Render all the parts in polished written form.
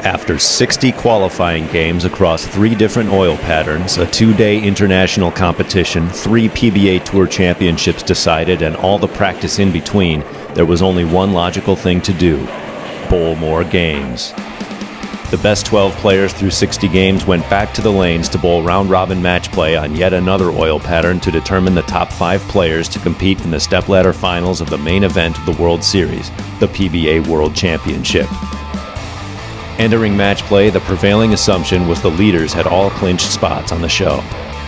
After 60 qualifying games across 3 different oil patterns, a 2-day international competition, 3 PBA Tour championships decided, and all the practice in between, there was only one logical thing to do: bowl more games. The best 12 players through 60 games went back to the lanes to bowl round-robin match play on yet another oil pattern to determine the top 5 players to compete in the stepladder finals of the main event of the World Series, the PBA World Championship. Entering match play, the prevailing assumption was the leaders had all clinched spots on the show.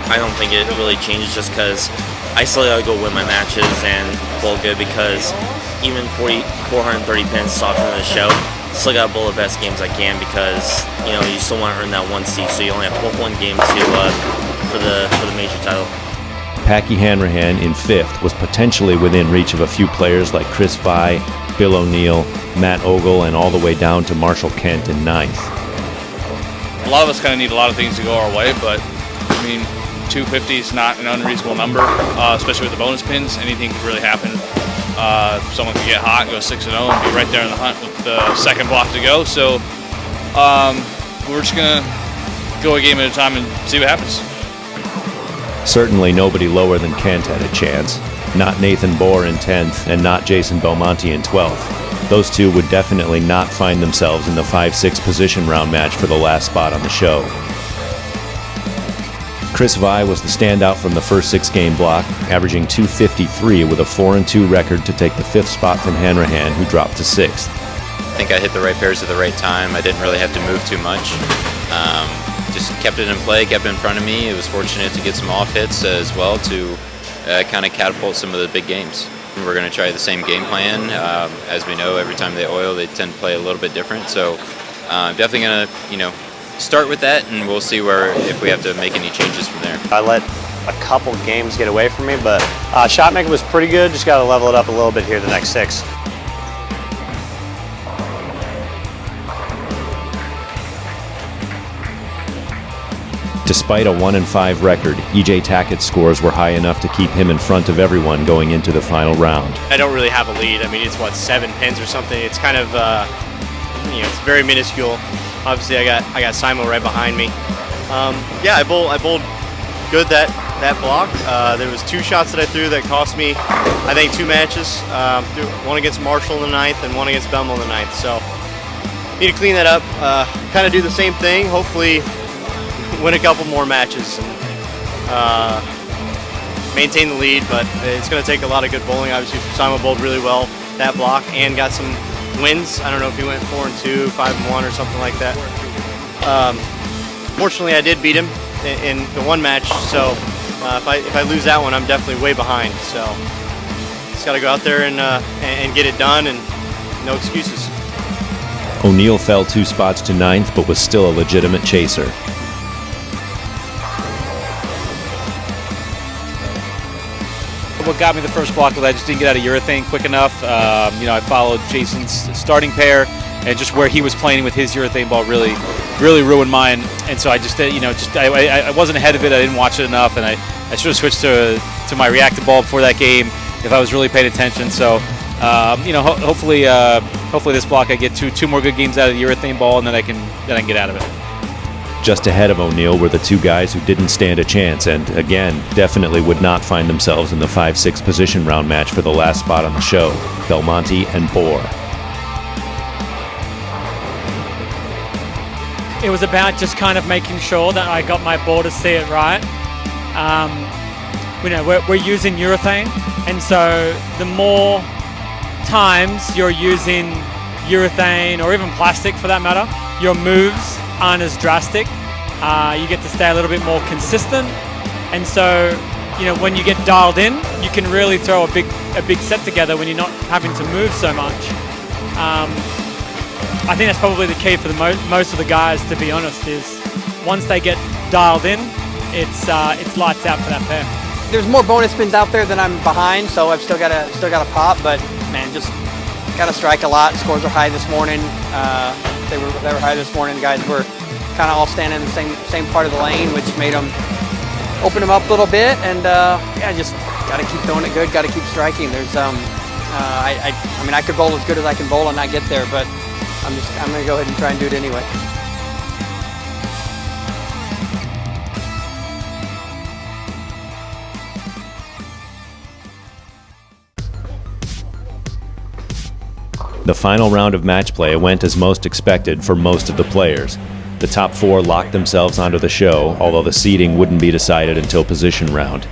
I don't think it really changes just because I still gotta go win my matches and bowl good, because even 430 pins soft in the show, still gotta bowl the best games I can, because you still want to earn that 1 seed, so you only have one game to for the major title. Packy Hanrahan in 5th was potentially within reach of a few players like Chris Vi, Bill O'Neill, Matt Ogle, and all the way down to Marshall Kent in 9th. A lot of us kind of need a lot of things to go our way, but I mean, 250 is not an unreasonable number, especially with the bonus pins. Anything could really happen. Someone could get hot, go 6-0, and be right there in the hunt with the second block to go. So we're just gonna go a game at a time and see what happens. Certainly nobody lower than Kent had a chance. Not Nathan Bohr in 10th, and not Jason Belmonte in 12th. Those two would definitely not find themselves in the 5-6 position round match for the last spot on the show. Chris Vi was the standout from the first 6-game block, averaging 253 with a 4-2 record to take the 5th spot from Hanrahan, who dropped to 6th. I think I hit the right pairs at the right time. I didn't really have to move too much. Just kept it in play, kept it in front of me. It was fortunate to get some off hits as well to kind of catapult some of the big games. We're going to try the same game plan. As we know, every time they oil, they tend to play a little bit different. So definitely going to, start with that, and we'll see if we have to make any changes from there. I let a couple games get away from me, but shot making was pretty good. Just got to level it up a little bit here the next 6. Despite a 1-5 record, EJ Tackett's scores were high enough to keep him in front of everyone going into the final round. I don't really have a lead. I mean, it's 7 pins or something. It's kind of, it's very minuscule. Obviously, I got Simon right behind me. Yeah, I bowled good that block. There was 2 shots that I threw that cost me, I think, 2 matches. One against Marshall in the 9th and one against Belmo in the 9th. So, need to clean that up. Kind of do the same thing. Hopefully, win a couple more matches and maintain the lead, but it's going to take a lot of good bowling. Obviously, Simon bowled really well that block and got some wins. I don't know if he went 4-2, 5-1, or something like that. Fortunately, I did beat him in the 1 match, so if I lose that one, I'm definitely way behind. So just got to go out there and get it done, and no excuses. O'Neill fell 2 spots to 9th, but was still a legitimate chaser. What got me the first block was I just didn't get out of urethane quick enough. I followed Jason's starting pair, and just where he was playing with his urethane ball really ruined mine. And so I just, I wasn't ahead of it. I didn't watch it enough, and I should have switched to my reactive ball before that game if I was really paying attention. So, hopefully this block I get two more good games out of the urethane ball, and then I can get out of it. Just ahead of O'Neill were the 2 guys who didn't stand a chance and, again, definitely would not find themselves in the 5-6 position round match for the last spot on the show: Belmonte and Bohr. It was about just kind of making sure that I got my ball to see it right. We're using urethane, and so the more times you're using urethane, or even plastic for that matter, your moves aren't as drastic. You get to stay a little bit more consistent, and so when you get dialed in, you can really throw a big set together when you're not having to move so much. I think that's probably the key for most of the guys, to be honest, is once they get dialed in, it's lights out for that pair. There's more bonus spins out there than I'm behind, so I've still got to pop, but man, just got to strike a lot. Scores are high this morning. They were high this morning. The guys were kind of all standing in the same part of the lane, which made them open them up a little bit. And just got to keep throwing it good. Got to keep striking. There's I mean, I could bowl as good as I can bowl and not get there, but I'm going to go ahead and try and do it anyway. The final round of match play went as most expected for most of the players. The top 4 locked themselves onto the show, although the seeding wouldn't be decided until position round.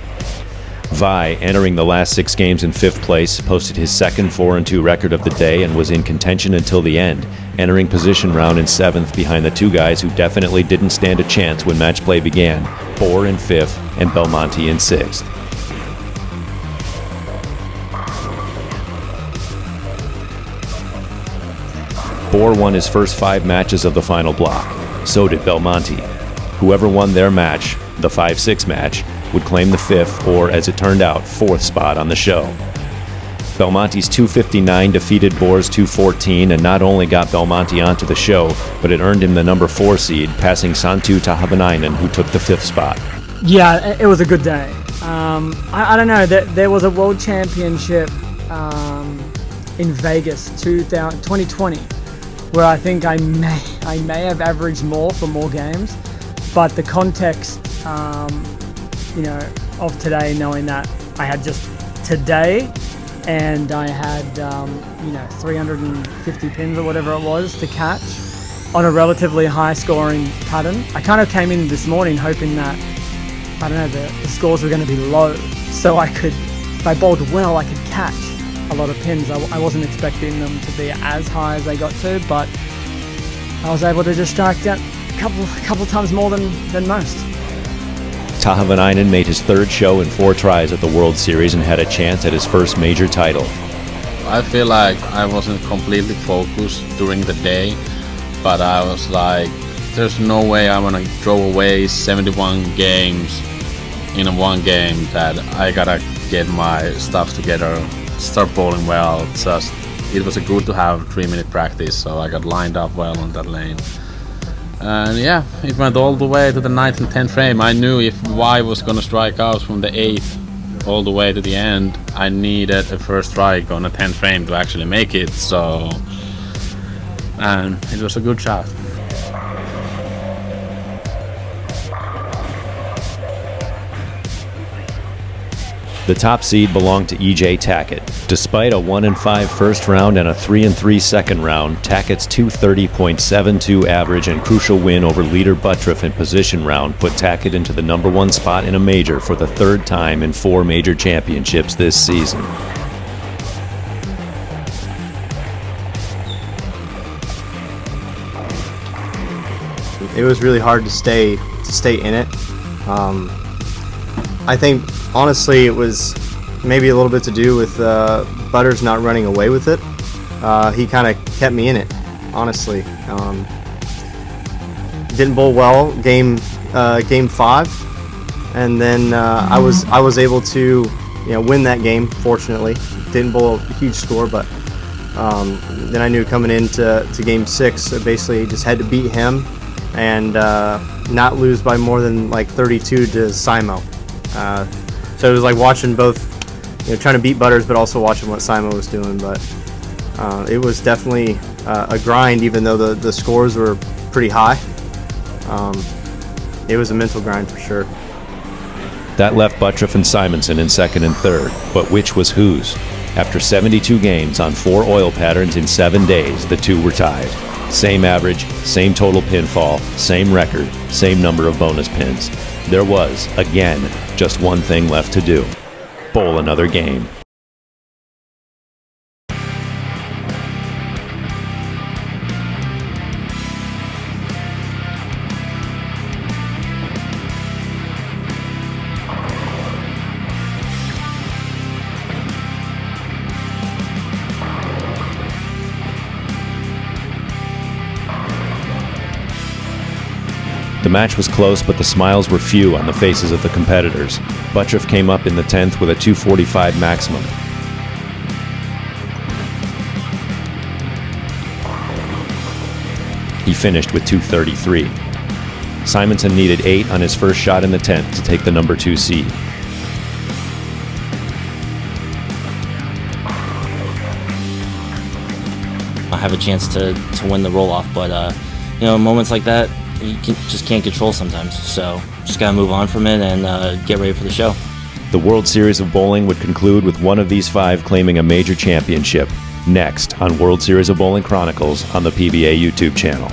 Vi, entering the last 6 games in 5th place, posted his second 4-2 record of the day and was in contention until the end, entering position round in 7th behind the 2 guys who definitely didn't stand a chance when match play began, Bohr in 5th and Belmonte in 6th. Bohr won his first 5 matches of the final block. So did Belmonte. Whoever won their match, the 5-6 match, would claim the 5th, or as it turned out, 4th spot on the show. Belmonte's 259 defeated Bohr's 214 and not only got Belmonte onto the show, but it earned him the number 4 seed, passing Santu Tahavanainen, who took the 5th spot. Yeah, it was a good day. I don't know, there was a World Championship in Vegas 2020 where I think I may have averaged more for more games, but the context of today, knowing that I had just today and I had 350 pins or whatever it was to catch on a relatively high scoring pattern. I kind of came in this morning hoping that, I don't know, the scores were going to be low, so I could, if I bowled well, I could catch a lot of pins. I wasn't expecting them to be as high as they got to, but I was able to just strike out a couple times more than most. Tahavanainen made his 3rd show in 4 tries at the World Series and had a chance at his first major title. I feel like I wasn't completely focused during the day, but I was like, there's no way I want to throw away 71 games in one game, that I gotta get my stuff together, start bowling well. It was good to have 3-minute practice, so I got lined up well on that lane. And yeah, it went all the way to the 9th and 10th frame. I knew if Y was going to strike out from the 8th all the way to the end, I needed a first strike on the 10th frame to actually make it. And it was a good shot. The top seed belonged to E.J. Tackett. Despite a 1-5 first round and a 3-3 second round, Tackett's 230.72 average and crucial win over leader Buttriff in position round put Tackett into the number 1 spot in a major for the 3rd time in 4 major championships this season. It was really hard to stay in it. I think honestly it was maybe a little bit to do with Butters not running away with it. He kind of kept me in it, honestly. Didn't bowl well game 5, and then I was able to win that game. Fortunately, didn't bowl a huge score, but then I knew coming into game 6, I basically just had to beat him and not lose by more than like 32 to Simo. So it was like watching both, trying to beat Butters, but also watching what Simo was doing. But it was definitely a grind, even though the scores were pretty high. It was a mental grind for sure. That left Buttriff and Simonson in 2nd and 3rd, but which was whose? After 72 games on 4 oil patterns in 7 days, the 2 were tied. Same average, same total pinfall, same record, same number of bonus pins. There was, again, just one thing left to do: bowl another game. The match was close, but the smiles were few on the faces of the competitors. Buttriff came up in the 10th with a 245 maximum. He finished with 233. Simonson needed 8 on his first shot in the 10th to take the number 2 seed. I have a chance to win the roll-off, but moments like that, you just can't control sometimes. So just gotta move on from it and get ready for the show. The World Series of Bowling would conclude with one of these 5 claiming a major championship. Next on World Series of Bowling Chronicles on the PBA YouTube channel.